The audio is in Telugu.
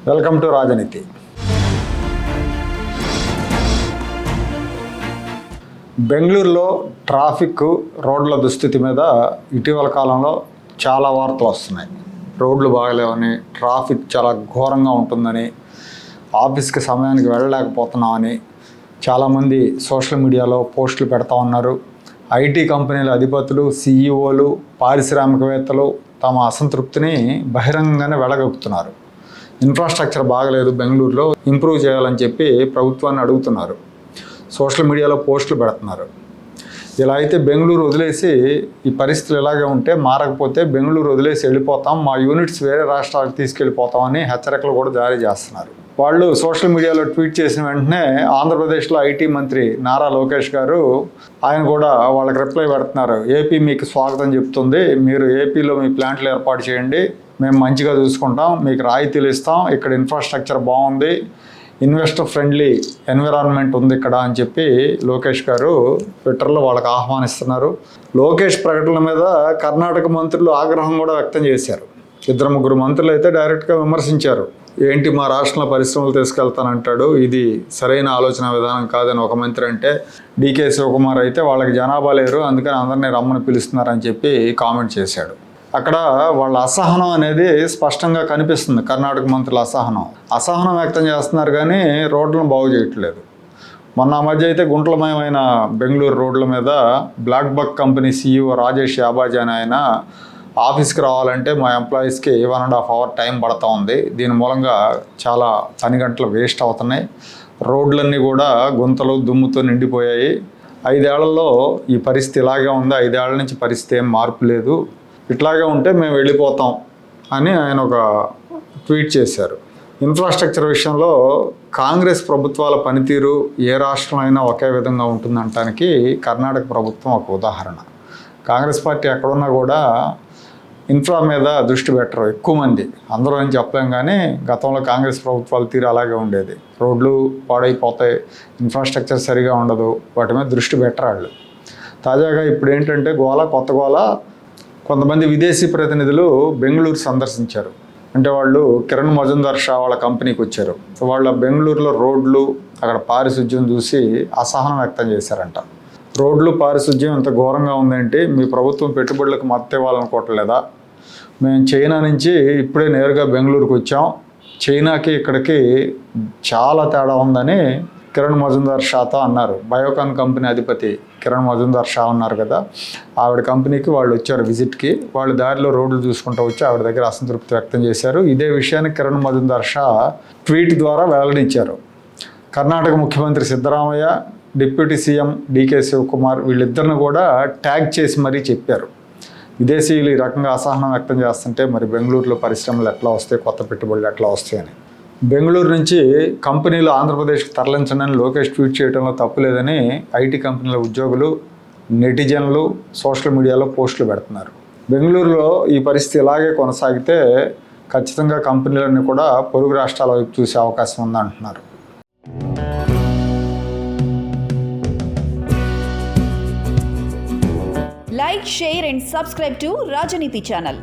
వెల్కమ్ టు రాజనీతి. బెంగళూరులో ట్రాఫిక్ రోడ్ల దుస్థితి మీద ఇటీవల కాలంలో చాలా వార్తలు వస్తున్నాయి. రోడ్లు బాగలేవని, ట్రాఫిక్ చాలా ఘోరంగా ఉంటుందని, ఆఫీస్కి సమయానికి వెళ్ళలేకపోతున్నామని చాలామంది సోషల్ మీడియాలో పోస్టులు పెడతా ఉన్నారు. ఐటీ కంపెనీల అధిపతులు, సీఈఓలు, పారిశ్రామికవేత్తలు తమ అసంతృప్తిని బహిరంగంగానే వెళ్ళగక్కుతున్నారు. ఇన్ఫ్రాస్ట్రక్చర్ బాగలేదు, బెంగళూరులో ఇంప్రూవ్ చేయాలని చెప్పి ప్రభుత్వాన్ని అడుగుతున్నారు. సోషల్ మీడియాలో పోస్టులు పెడుతున్నారు. ఇలా అయితే బెంగళూరు వదిలేసి ఈ పరిస్థితులు ఇలాగే ఉంటే మారకపోతే బెంగళూరు వదిలేసి వెళ్ళిపోతాం, మా యూనిట్స్ వేరే రాష్ట్రాలకు తీసుకెళ్ళిపోతామని హెచ్చరికలు కూడా జారీ చేస్తున్నారు. వాళ్ళు సోషల్ మీడియాలో ట్వీట్ చేసిన వెంటనే ఆంధ్రప్రదేశ్లో ఐటీ మంత్రి నారా లోకేష్ గారు ఆయన కూడా వాళ్ళకి రిప్లై పెడుతున్నారు. ఏపీ మీకు స్వాగతం చెప్తుంది, మీరు ఏపీలో మీ ప్లాంట్లు ఏర్పాటు చేయండి, మేము మంచిగా చూసుకుంటాం, మీకు రాయితీలు ఇస్తాం, ఇక్కడ ఇన్ఫ్రాస్ట్రక్చర్ బాగుంది, ఇన్వెస్టర్ ఫ్రెండ్లీ ఎన్విరాన్మెంట్ ఉంది ఇక్కడ అని చెప్పి లోకేష్ గారు ట్విట్టర్లో వాళ్ళకి ఆహ్వానిస్తున్నారు. లోకేష్ ప్రకటనల మీద కర్ణాటక మంత్రులు ఆగ్రహం కూడా వ్యక్తం చేశారు. 2-3 మంత్రులు అయితే డైరెక్ట్గా విమర్శించారు. ఏంటి మా రాష్ట్రంలో పరిశ్రమలు తీసుకెళ్తానంటాడు, ఇది సరైన ఆలోచన విధానం కాదని ఒక మంత్రి అంటే, డీకే శివకుమార్ అయితే వాళ్ళకి జనాభా లేరు అందుకని అందరినీ రమ్మని పిలుస్తున్నారని చెప్పి కామెంట్ చేశాడు. అక్కడ వాళ్ళ అసహనం అనేది స్పష్టంగా కనిపిస్తుంది. కర్ణాటక మంత్రుల అసహనం వ్యక్తం చేస్తున్నారు కానీ రోడ్లను బాగు చేయట్లేదు. మొన్న మధ్య అయితే గుంటలమయమైన బెంగళూరు రోడ్ల మీద Black Buck company CEO Rajesh Yabaji అని ఆయన ఆఫీస్కి రావాలంటే మా ఎంప్లాయీస్కి 1.5 hour టైం పడుతూ ఉంది. దీని మూలంగా చాలా పని గంటలు వేస్ట్ అవుతున్నాయి. రోడ్లన్నీ కూడా గుంతలు దుమ్ముతో నిండిపోయాయి. 5 ఏళ్లలో ఈ పరిస్థితి ఇలాగే ఉంది, 5 ఏళ్ల నుంచి పరిస్థితి ఏం మార్పు లేదు, ఇట్లాగే ఉంటే మేము వెళ్ళిపోతాం అని ఆయన ఒక ట్వీట్ చేశారు. ఇన్ఫ్రాస్ట్రక్చర్ విషయంలో కాంగ్రెస్ ప్రభుత్వాల పనితీరు ఏ రాష్ట్రంలో అయినా ఒకే విధంగా ఉంటుందంటానికి కర్ణాటక ప్రభుత్వం ఒక ఉదాహరణ. కాంగ్రెస్ పార్టీ ఎక్కడున్నా కూడా ఇన్ఫ్రా మీద దృష్టి పెట్టరు ఎక్కువ మంది. అందరూ అని చెప్పలేం కానీ గతంలో కాంగ్రెస్ ప్రభుత్వాల తీరు అలాగే ఉండేది. రోడ్లు పాడైపోతాయి, ఇన్ఫ్రాస్ట్రక్చర్ సరిగా ఉండదు, వాటి మీద దృష్టి పెట్టరు వాళ్ళు. తాజాగా ఇప్పుడు ఏంటంటే కొత్త గోల, కొంతమంది విదేశీ ప్రతినిధులు బెంగళూరు సందర్శించారు. అంటే వాళ్ళు కిరణ్ మజుందార్ షా వాళ్ళ కంపెనీకి వచ్చారు. వాళ్ళ బెంగళూరులో రోడ్లు, అక్కడ పారిశుధ్యం చూసి అసహనం వ్యక్తం చేశారంట. రోడ్లు పారిశుధ్యం ఇంత ఘోరంగా ఉందేంటి, మీ ప్రభుత్వం పెట్టుబడులకు మద్దతు ఇవ్వాలనుకోవట్లేదా, మేము చైనా నుంచి ఇప్పుడే నేరుగా బెంగళూరుకు వచ్చాం, చైనాకి ఇక్కడికి చాలా తేడా ఉందని కిరణ్ మజుందార్ షాతో అన్నారు. బయోకాన్ కంపెనీ అధిపతి కిరణ్ మజుందార్ షా ఉన్నారు కదా, ఆవిడ కంపెనీకి వాళ్ళు వచ్చారు విజిట్కి. వాళ్ళు దారిలో రోడ్లు చూసుకుంటూ వచ్చి ఆవిడ దగ్గర అసంతృప్తి వ్యక్తం చేశారు. ఇదే విషయాన్ని కిరణ్ మజుందార్ షా ట్వీట్ ద్వారా వెల్లడించారు. కర్ణాటక ముఖ్యమంత్రి Siddaramaiah, deputy CM DK Shivakumar వీళ్ళిద్దరిని కూడా ట్యాగ్ చేసి మరీ చెప్పారు. విదేశీయులు ఈ రకంగా అసహనం వ్యక్తం చేస్తుంటే మరి బెంగళూరులో పరిశ్రమలు ఎట్లా వస్తాయి, కొత్త పెట్టుబడులు ఎట్లా వస్తాయని. బెంగళూరు నుంచి కంపెనీలు ఆంధ్రప్రదేశ్కి తరలించండి లోకేష్ ట్వీట్ చేయడంలో తప్పులేదని ఐటీ కంపెనీల ఉద్యోగులు, నెటిజన్లు సోషల్ మీడియాలో పోస్టులు పెడుతున్నారు. బెంగళూరులో ఈ పరిస్థితి ఇలాగే కొనసాగితే ఖచ్చితంగా కంపెనీలన్నీ కూడా పొరుగు రాష్ట్రాల వైపు చూసే అవకాశం ఉందంటున్నారు. Like, share and subscribe to Rajaniti channel.